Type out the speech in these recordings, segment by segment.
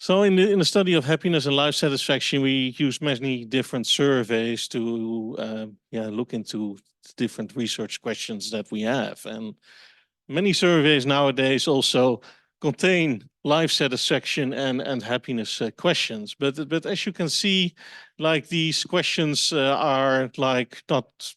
So in the study of happiness and life satisfaction, we use many different surveys to look into different research questions that we have. And many surveys nowadays also contain life satisfaction and happiness questions. But as you can see, like these questions are like not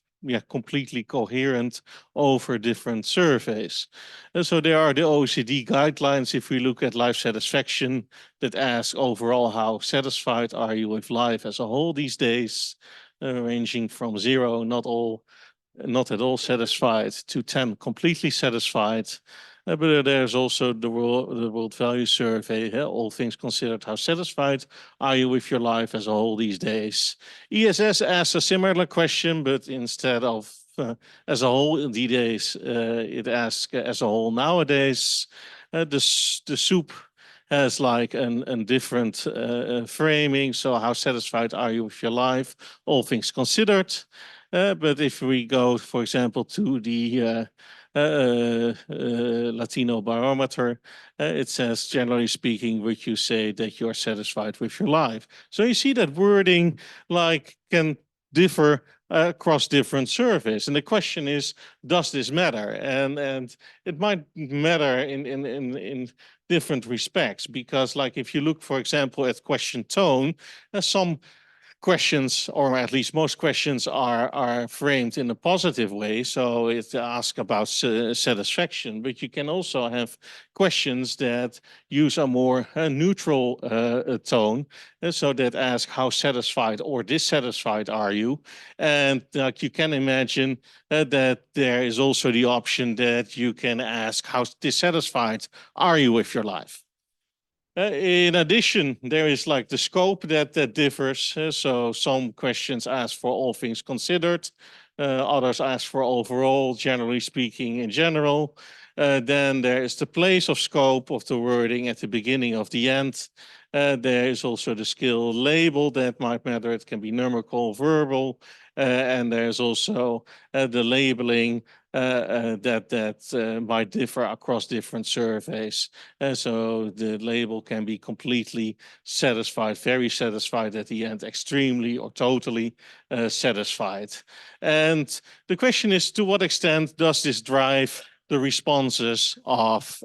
completely coherent over different surveys. And so there are the OECD guidelines if we look at life satisfaction that ask overall how satisfied are you with life as a whole these days, ranging from 0, not at all satisfied, to 10, completely satisfied. But there's also the World Value Survey, all things considered, how satisfied are you with your life as a whole these days? ESS asks a similar question, but instead of as a whole these days, it asks as a whole nowadays. The soup has like a different framing. So how satisfied are you with your life, all things considered? But if we go, for example, to the Latino barometer, it says, generally speaking, would you say that you're satisfied with your life? So you see that wording like can differ across different surveys. And the question is, does this matter? And it might matter in different respects, because like if you look, for example, at question tone, some questions, or at least most questions, are framed in a positive way. So it asks about satisfaction, but you can also have questions that use a more neutral tone, so that ask how satisfied or dissatisfied are you. And you can imagine that there is also the option that you can ask how dissatisfied are you with your life. In addition, there is like the scope that differs. So some questions ask for all things considered, others ask for overall, generally speaking, in general. Then there is the place of scope of the wording at the beginning of the end. There is also the skill label that might matter. It can be numerical, verbal, and there's also the labeling that might differ across different surveys. So the label can be completely satisfied, very satisfied at the end, extremely or totally satisfied. And the question is, to what extent does this drive the responses of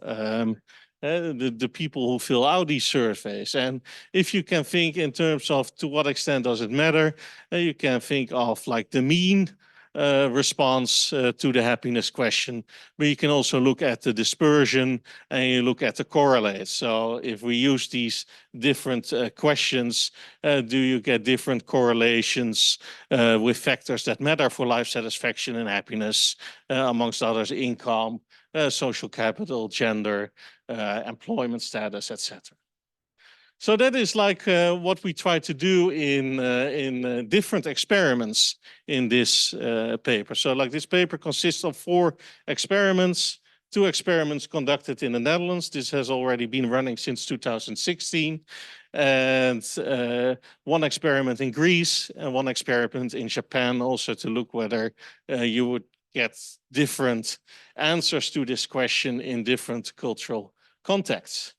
the people who fill out these surveys? And if you can think in terms of to what extent does it matter, you can think of like the mean response to the happiness question, but you can also look at the dispersion and you look at the correlates. So if we use these different questions, do you get different correlations with factors that matter for life satisfaction and happiness, amongst others, income, social capital, gender, employment status, etc. So that is like what we try to do in different experiments in this paper. So like this paper consists of 4 experiments, 2 experiments conducted in the Netherlands. This has already been running since 2016. And 1 experiment in Greece and 1 experiment in Japan, also to look whether you would get different answers to this question in different cultural contexts.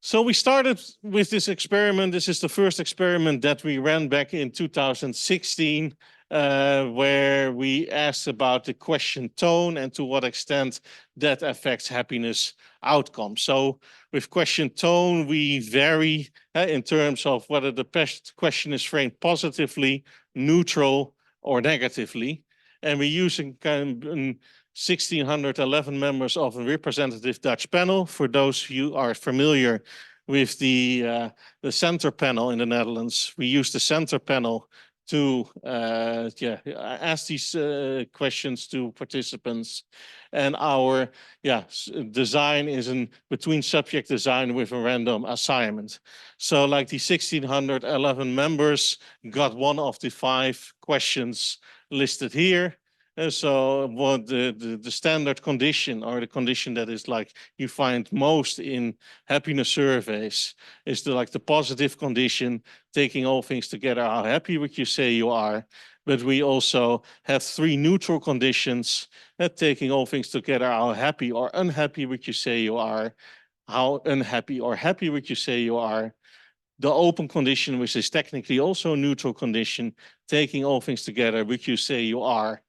So we started with this experiment. This is the first experiment that we ran back in 2016, where we asked about the question tone and to what extent that affects happiness outcomes. So with question tone, we vary in terms of whether the question is framed positively, neutral, or negatively. And we're using kind of 1,611 members of a representative Dutch panel. For those who are familiar with the center panel in the Netherlands, we use the center panel to ask these questions to participants. And our design is in between subject design with a random assignment. So like the 1,611 members got one of the 5 questions listed here. So what the standard condition, or the condition that is like you find most in happiness surveys, is the positive condition, taking all things together, how happy would you say you are? But we also have 3 neutral conditions, taking all things together, how happy or unhappy would you say you are? how unhappy or happy would you say you are. The open condition, which is technically also a neutral condition, taking all things together, would you say you are.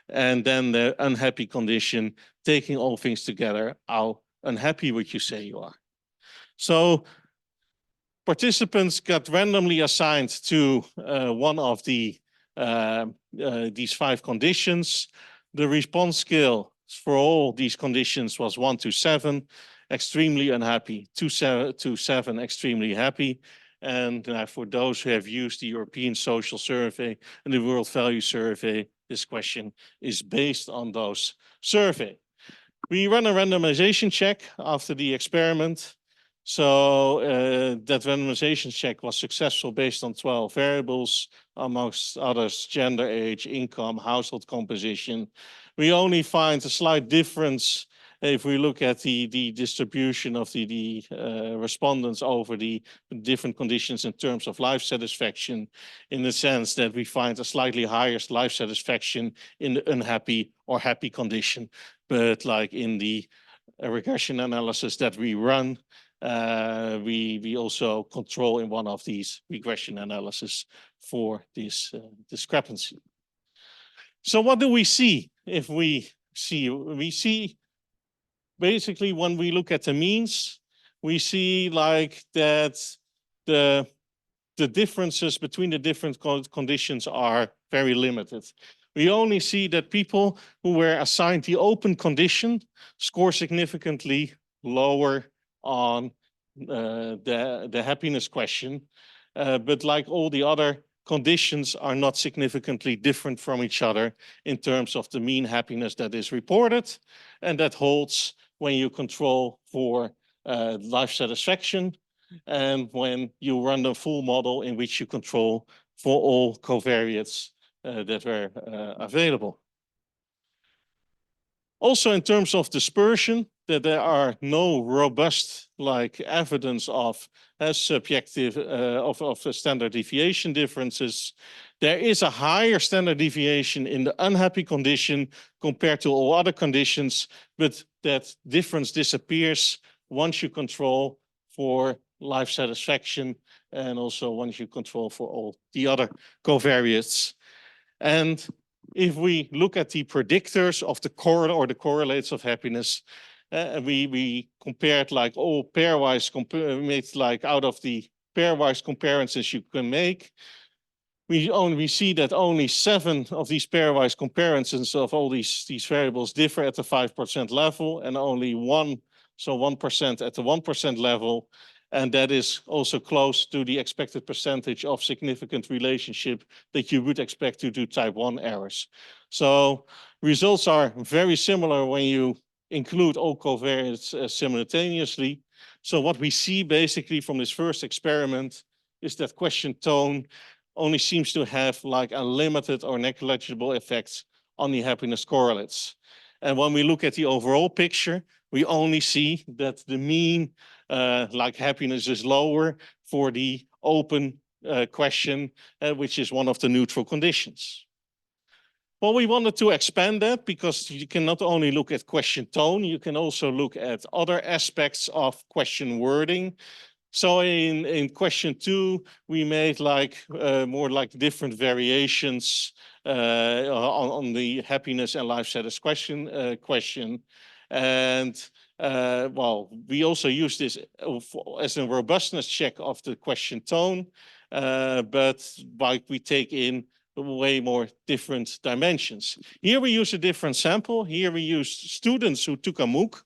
And then the unhappy condition, taking all things together, how unhappy would you say you are. So participants got randomly assigned to one of these 5 conditions. The response scale for all these conditions was 1 to 7, extremely unhappy, 2 to 7, extremely happy. And for those who have used the European Social Survey and the World Value Survey, this question is based on those survey. We run a randomization check after the experiment. So that randomization check was successful based on 12 variables, amongst others, gender, age, income, household composition. We only find a slight difference if we look at the distribution of the respondents over the different conditions in terms of life satisfaction, in the sense that we find a slightly higher life satisfaction in the unhappy or happy condition. But like in the regression analysis that we run, we also control in one of these regression analysis for this discrepancy. So what do we see? If we see basically when we look at the means, we see like that the differences between the different conditions are very limited. We only see that people who were assigned the open condition score significantly lower on the happiness question. But like all the other conditions are not significantly different from each other in terms of the mean happiness that is reported. And that holds when you control for life satisfaction and when you run the full model in which you control for all covariates that were available. Also in terms of dispersion, that there are no robust like evidence of subjective of standard deviation differences. There is a higher standard deviation in the unhappy condition compared to all other conditions, but that difference disappears once you control for life satisfaction and also once you control for all the other covariates. And if we look at the predictors of the correlates of happiness, we compared like all pairwise, made like out of the pairwise comparisons you can make. We see that only 7 of these pairwise comparisons of all these variables differ at the 5% level, and only 1, so 1% at the 1% level. And that is also close to the expected percentage of significant relationship that you would expect to do type 1 errors. So results are very similar when you include all covariates simultaneously. So what we see basically from this first experiment is that question tone only seems to have like a limited or negligible effects on the happiness correlates. And when we look at the overall picture, we only see that the mean like happiness is lower for the open question, which is one of the neutral conditions. Well, we wanted to expand that because you can not only look at question tone, you can also look at other aspects of question wording. So in question 2, we made like more like different variations on the happiness and life satisfaction question. And well, we also use this as a robustness check of the question tone, but like we take in way more different dimensions. Here we use a different sample. Here we use students who took a MOOC,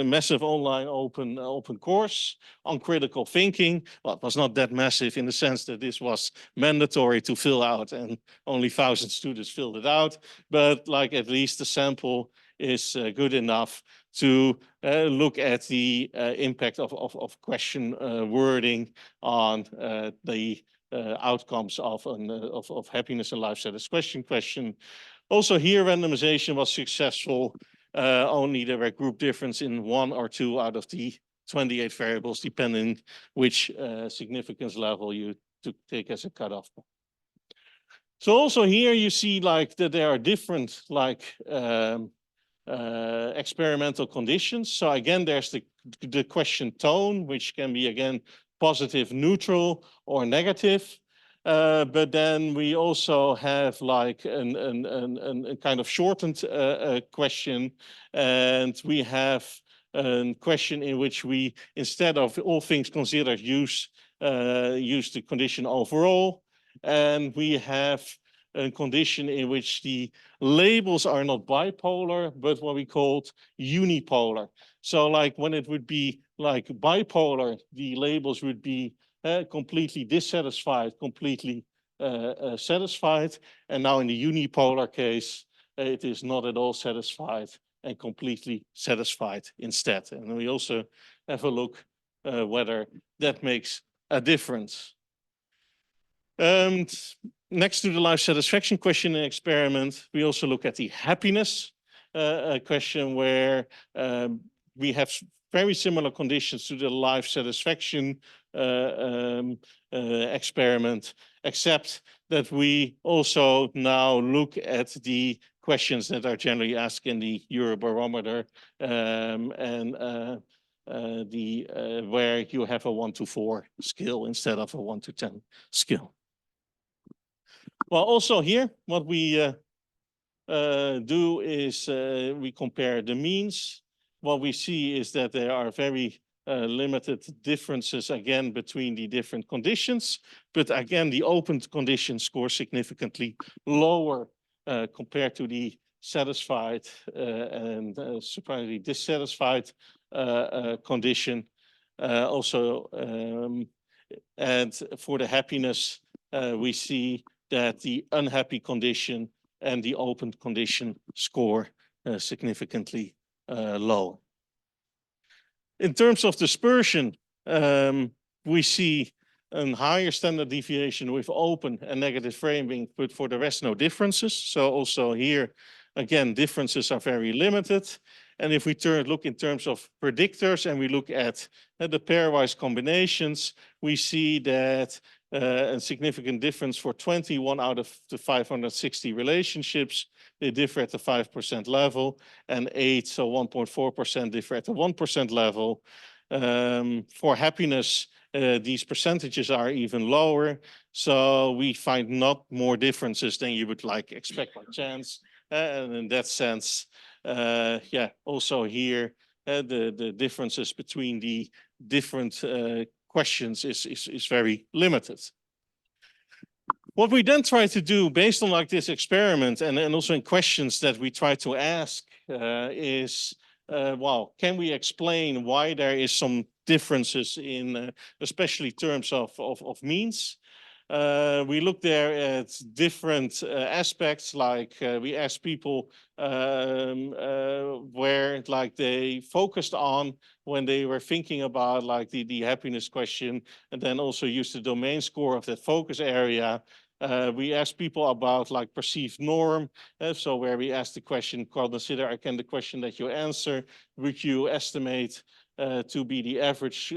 massive online open course on critical thinking. Well, it was not that massive in the sense that this was mandatory to fill out and only 1,000 students filled it out, but like at least the sample is good enough to look at the impact of question wording on the outcomes of happiness and life satisfaction question. Also here randomization was successful. Only there were group difference in 1 or 2 out of the 28 variables, depending which significance level you take as a cutoff. So also here you see like that there are different like experimental conditions. So again, there's the the question tone, which can be again positive, neutral, or negative. But then we also have like a kind of shortened question, and we have a question in which we, instead of all things considered, use the condition overall, and we have a condition in which the labels are not bipolar, but what we called unipolar. So like when it would be like bipolar, the labels would be completely dissatisfied, completely satisfied. And now in the unipolar case, it is not at all satisfied and completely satisfied instead. And we also have a look whether that makes a difference. Next to the life satisfaction question and experiment, we also look at the happiness question, where we have very similar conditions to the life satisfaction experiment, except that we also now look at the questions that are generally asked in the Eurobarometer, and where you have a 1 to 4 skill instead of a 1 to 10 skill. Well, also here, what we do is we compare the means. What we see is that there are very limited differences again between the different conditions, but again the open condition scores significantly lower compared to the satisfied and surprisingly dissatisfied condition. And for the happiness, we see that the unhappy condition and the open condition score significantly low. In terms of dispersion, we see a higher standard deviation with open and negative framing, but for the rest, no differences. So also here, again, differences are very limited. And if we look in terms of predictors and we look at the pairwise combinations, we see that a significant difference for 21 out of the 560 relationships, they differ at the 5% level, and 8, so 1.4% differ at the 1% level. For happiness, these percentages are even lower, so we find not more differences than you would like expect by chance. And in that sense, yeah, also here, the differences between the different questions is very limited. What we then try to do based on like this experiment and also in questions that we try to ask is, well, can we explain why there is some differences in especially terms of means? We look there at different aspects, like we asked people where like they focused on when they were thinking about like the happiness question, and then also use the domain score of that focus area. We asked people about like perceived norm. So where we asked the question, consider again the question that you answer, would you estimate to be the average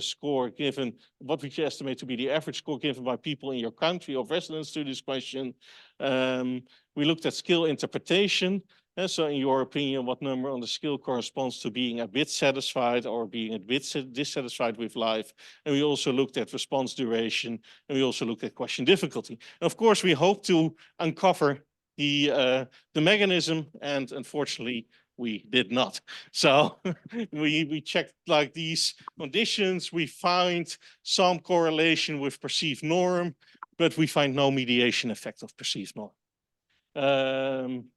score given, what would you estimate to be the average score given by people in your country of residence to this question? We looked at skill interpretation. So in your opinion, what number on the skill corresponds to being a bit satisfied or being a bit dissatisfied with life? And we also looked at response duration, and we also looked at question difficulty. And of course, we hope to uncover the mechanism, and unfortunately, we did not. So we checked like these conditions. We find some correlation with perceived norm, but we find no mediation effect of perceived norm.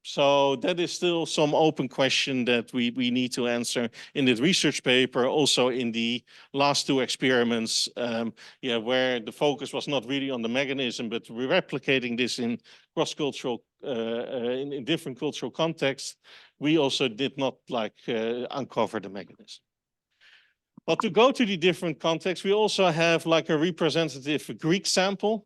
So that is still some open question that we need to answer in the research paper, also in the last two experiments, yeah, where the focus was not really on the mechanism, but we're replicating this in cross-cultural, in different cultural contexts. We also did not like uncover the mechanism. But to go to the different contexts, we also have like a representative Greek sample.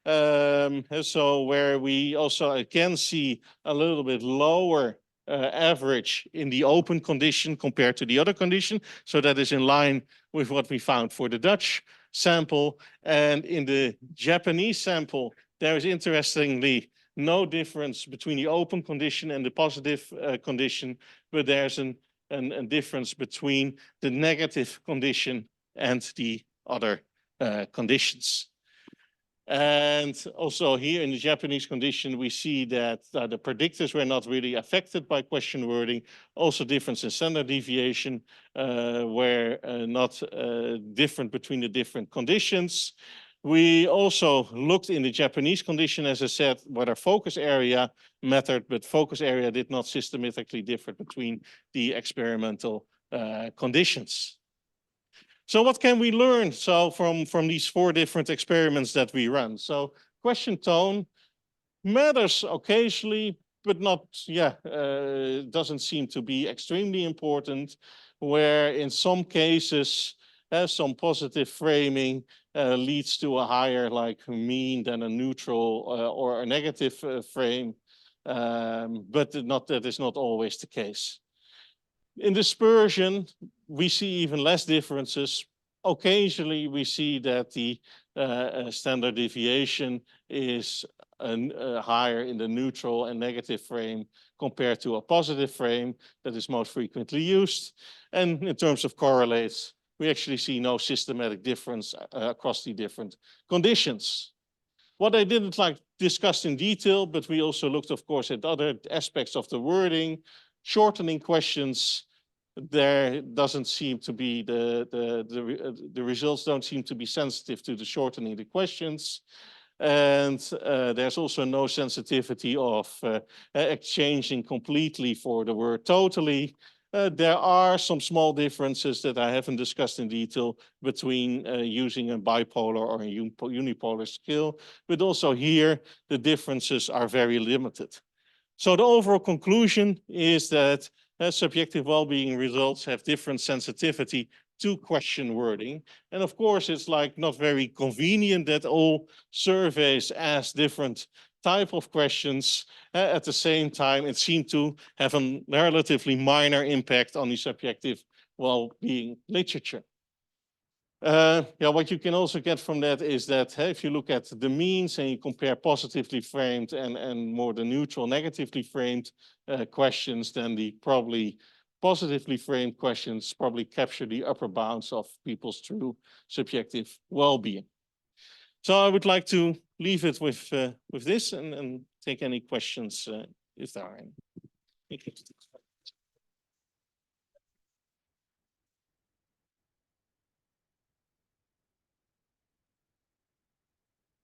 So where we also again see a little bit lower average in the open condition compared to the other condition. So that is in line with what we found for the Dutch sample. And in the Japanese sample, there is interestingly no difference between the open condition and the positive condition, but there's an a difference between the negative condition and the other conditions. And also here in the Japanese condition, we see that the predictors were not really affected by question wording. Also difference in standard deviation were not different between the different conditions. We also looked in the Japanese condition, as I said, whether focus area mattered, but focus area did not systematically differ between the experimental conditions. So what can we learn from these 4 different experiments that we run? So question tone matters occasionally, but not, doesn't seem to be extremely important, where in some cases, some positive framing leads to a higher mean than a neutral or a negative frame, but that is not always the case. In dispersion, we see even less differences. Occasionally, we see that the standard deviation is higher in the neutral and negative frame compared to a positive frame that is most frequently used. And in terms of correlates, we actually see no systematic difference across the different conditions. What I didn't discuss in detail, but we also looked, of course, at other aspects of the wording, shortening questions. There doesn't seem to be the results don't seem to be sensitive to the shortening the questions. And there's also no sensitivity of exchanging completely for the word totally. There are some small differences that I haven't discussed in detail between using a bipolar or a unipolar scale, but also here the differences are very limited. So the overall conclusion is that subjective well-being results have different sensitivity to question wording. And of course, it's not very convenient that all surveys ask different type of questions. At the same time, it seemed to have a relatively minor impact on the subjective well-being literature. What you can also get from that is that if you look at the means and you compare positively framed and more the neutral, negatively framed questions, then the probably positively framed questions probably capture the upper bounds of people's true subjective well-being. So I would like to leave it with this and take any questions if there are any. Thank you.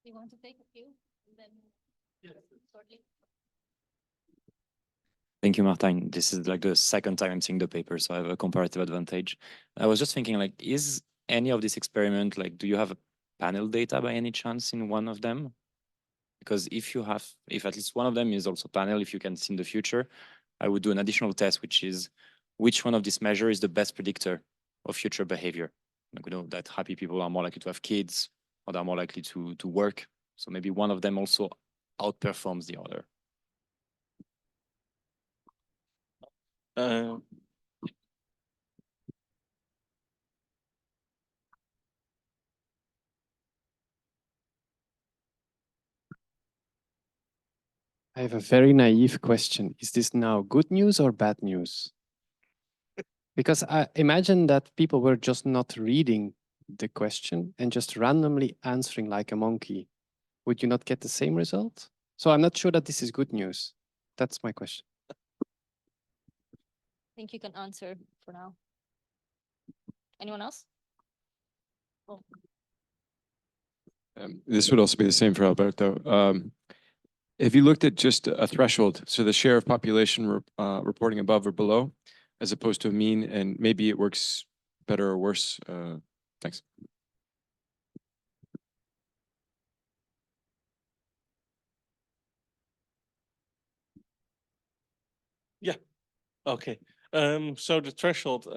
You want to take a few and then shortly? Thank you, Martijn. This is the second time I'm seeing the paper, so I have a comparative advantage. I was just thinking, is any of this experiment, do you have a panel data by any chance in one of them? Because if at least one of them is also panel, if you can see in the future, I would do an additional test, which is which one of these measures is the best predictor of future behavior. We know that happy people are more likely to have kids, or they're more likely to work. So maybe one of them also outperforms the other. I have a very naive question. Is this now good news or bad news? Because I imagine that people were just not reading the question and just randomly answering like a monkey. Would you not get the same result? So I'm not sure that this is good news. That's my question. I think you can answer for now. Anyone else? Oh. This would also be the same for Alberto. If you looked at just a threshold, so the share of population reporting above or below, as opposed to a mean, and maybe it works better or worse. Thanks. Yeah. Okay. So the threshold.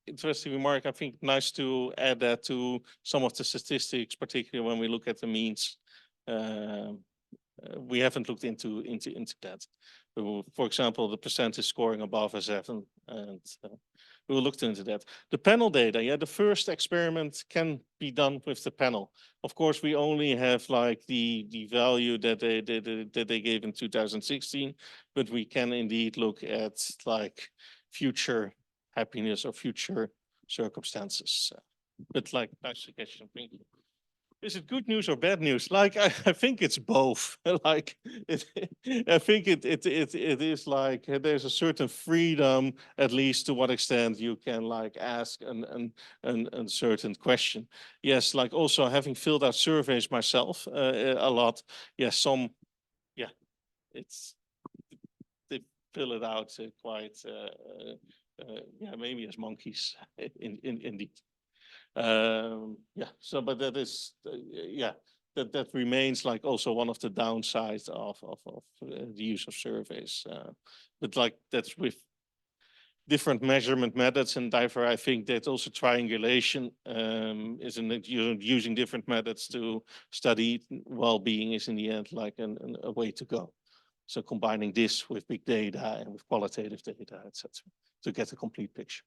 Interesting remark. I think nice to add that to some of the statistics, particularly when we look at the means. We haven't looked into that. For example, the percentage scoring above a 7, and we will look into that. The panel data, the first experiment can be done with the panel. Of course, we only have the value that they gave in 2016, but we can indeed look at future happiness or future circumstances. But like, nice suggestion. Thank you. Is it good news or bad news? Like, I think it's both. Like, I think it is like there's a certain freedom, at least to what extent you can like ask an certain question. Yes, like also having filled out surveys myself a lot. Yes, it's they fill it out quite yeah, maybe as monkeys indeed. Yeah, so but that is yeah, that remains like also one of the downsides of the use of surveys. But like that's with different measurement methods, and therefore I think that also triangulation isn't it using different methods to study well-being is in the end like a way to go. So combining this with big data and with qualitative data, etc., to get a complete picture.